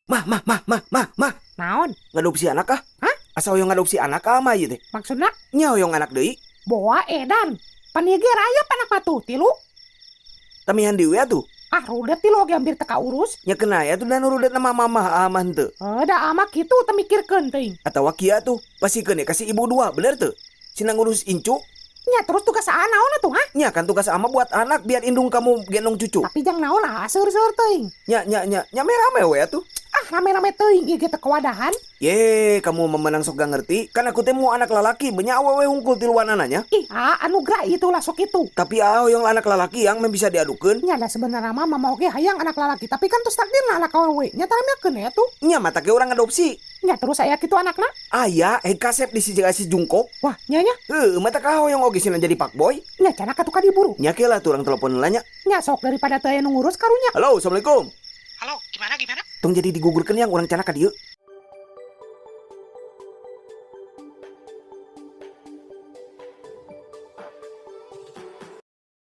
Mah, Naon? ngadopsi anak kah? Hah? Asa hoyong ngadopsi anak kah mah ieu teh? Maksudna? Nya hoyong anak deui. Boa edan. Panigi raya anak matu tilu. Tamihan deui atuh. Ah rudet tilu oge hampir teka urus. Nya kena ya tuh dan urudet nama mamah amah henteu. Da ama kitu teu mikirkeun teuing. Atawa kieu tuh pasikeun kasih ibu dua bener teu? Sina ngurus incu. Nya terus tugas naon atuh ha? Nya kan tugas ama buat anak biar indung kamu gendong cucu. Tapi jang naon lah seur-seur teuing. Nya merame we atuh. Ah rame-rame teuing ieu ge teu kewadahan. Ye, kamu memenang sok gak ngerti. Kan aku teh mau anak lalaki, banyak awewe hungkul tiluan anaknya. Ih, anugerah itulah sok itu. Tapi yang anak lalaki yang bisa diadukeun. Nya lah sebenarnya mah mama oge hayang anak lalaki, tapi kan terus takdirna anak awewe. Nya taramekeun ya tuh. Nya mata ke orang adopsi. Nya terus aya kitu anakna. Aya, kasep di si jungkok. Wah, nya. Mata ka yang oge sina jadi pak boy. Nya cenah katuka diburu. Nya ke lah turang telepon lanya. Nya sok daripada teu aya nu ngurus karunya. Halo, assalamualaikum. Halo, gimana? Tong jadi digugurkeun yang orang cana ka dieu.